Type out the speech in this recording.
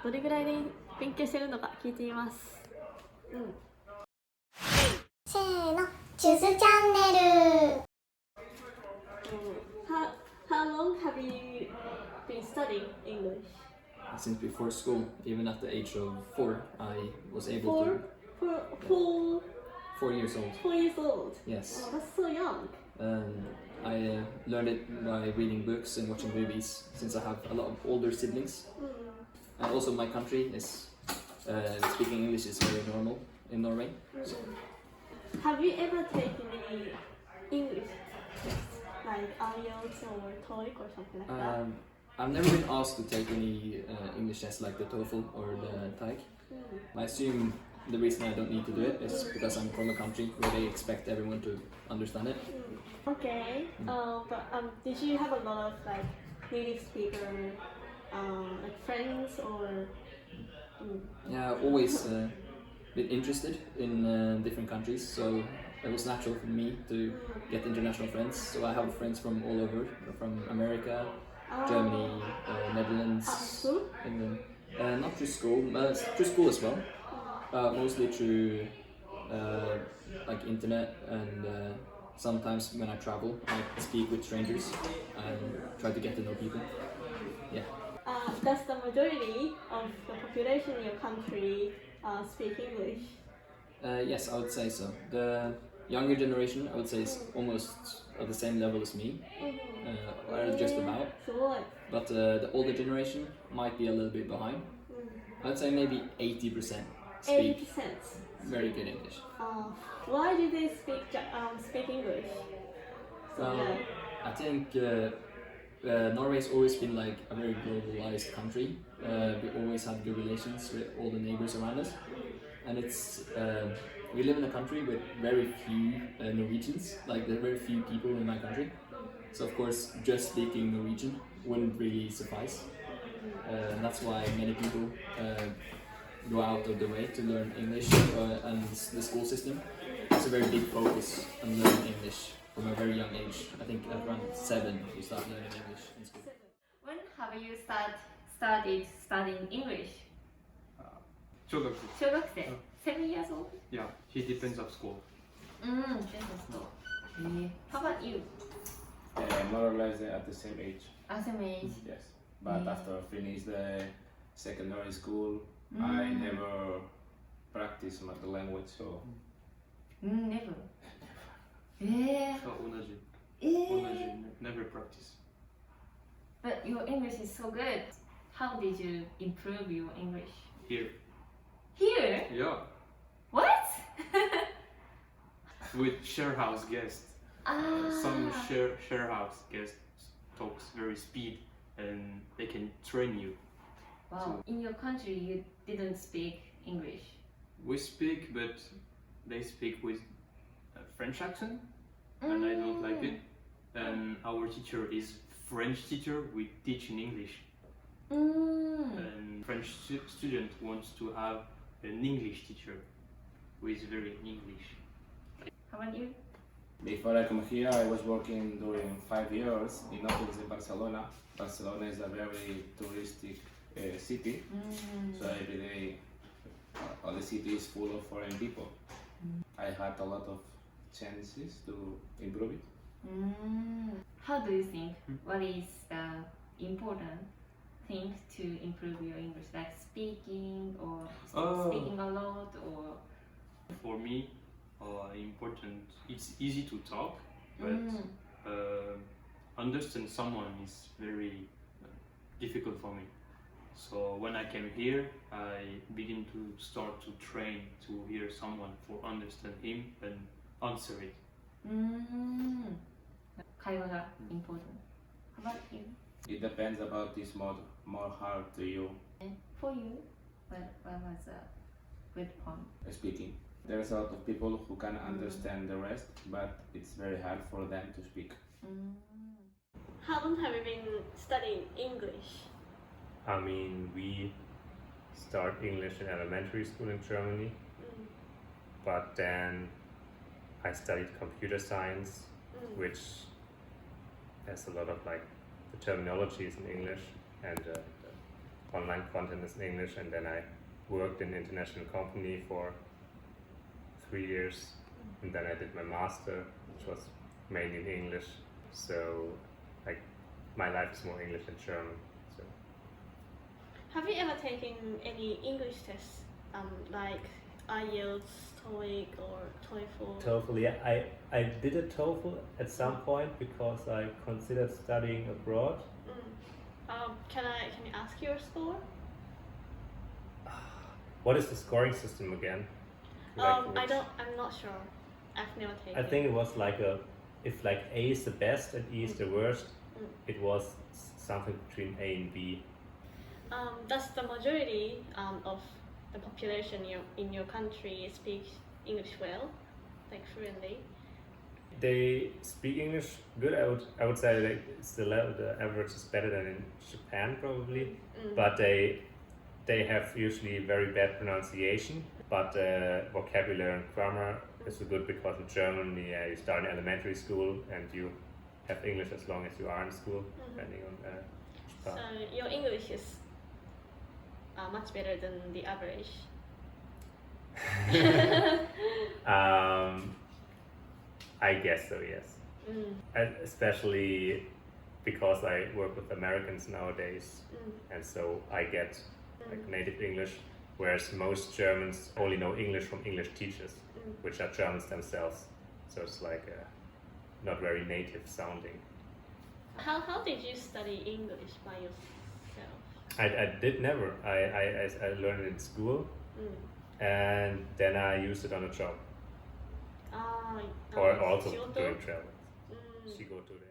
どれぐらいで勉強してるのか聞いてみます。せーの、チュースチャンネル。How long have you been studying English? Since before school, even at the age of 4, I was able Four, to. 4 years old. 4 years old. Yes. Oh, that's so young. I learned it by reading books and watching movies, since I have a lot of older siblings. And also my country is speaking English is very normal in Norway. So. Have you ever taken any English tests, like IELTS or TOEIC or something like that? I've never been asked to take any English tests like the TOEFL or the TOEIC. I assume the reason I don't need to do it is because I'm from a country where they expect everyone to understand it. Okay. But did you have a lot of like native speaker, like friends or? Yeah, I've always been interested in different countries, so it was natural for me to get international friends. So I have friends from all over, from America, Germany, Netherlands, England. Not through school as well. Mostly through like internet, and sometimes when I travel, I speak with strangers and try to get to know people. Yeah. Does the majority of the population in your country speak English? Yes, I would say so. The younger generation, I would say, is almost at the same level as me, or just about. But the older generation might be a little bit behind. I would say maybe 80% speak 80%. very good English. Why do they speak English? I think Norway's always been like a very globalized country. We always have good relations with all the neighbors around us, and it's we live in a country with very few Norwegians. Like there are very few people in my country, so of course just speaking Norwegian wouldn't really suffice. That's why many people go out of the way to learn English, and the school system has a very big focus on learning English from a very young age. I think around 7 you start learning English in school. When have you started studying English? 小学生 7 years old? Yeah, it depends on school. Depends on school. How about you? More or less at the same age. Same age? Yes. But after finish the secondary school, I never practiced the language, so. Never. So 同じ never practice. But your English is so good. How did you improve your English? Here. Here? Yeah. What? With share house guests. Some share house guests talks very speed and they can train you. Wow. In your country, you didn't speak English. We speak, but they speak with a French accent, and I don't like it. And our teacher is French teacher. We teach in English. And French student wants to have an English teacher who is very English. How about you? Before I come here, I was working during 5 years in hotels in Barcelona. Barcelona is a very touristic city, so every day all the city is full of foreign people. I had a lot of chances to improve it. How do you think? What is the important thing to improve your English? Like speaking or speaking a lot, or? For me, important. It's easy to talk, but understand someone is very difficult for me. So when I came here, I begin to start to train to hear someone for understand him and answer it. 会話が important. How about you? It depends about this more hard to you For you, what was a good point? speaking. There's a lot of people who can understand the rest, but it's very hard for them to speak. How long have you been studying English? I mean, we start English in elementary school in Germany, but then I studied computer science, which has a lot of like the terminologies in English and online content is in English, and then I worked in an international company for 3 years, and then I did my master, which was mainly in English. So, like, my life is more English than German. So, Have you ever taken any English tests, like IELTS, TOEIC, or TOEFL? TOEFL, yeah, I did a TOEFL at some point because I considered studying abroad. Can you ask your score? What is the scoring system again? Like I'm not sure. I've never taken. I think it was like if like A is the best and E is the worst, it was something between A and B. Does the majority of the population in your country speak English well, like fluently? They speak English good. I would say that it's the average is better than in Japan probably, but they have usually very bad pronunciation. But vocabulary and grammar is good because in Germany you start in elementary school and you have English as long as you are in school, depending on So your English is much better than the average. I guess so, yes. Especially because I work with Americans nowadays, and so I get like native English, whereas most Germans only know English from English teachers, which are Germans themselves. So it's like not very native sounding. How did you study English by yourself? I did never. I learned it in school, and then I used it on a job. Or also during travel. She go to the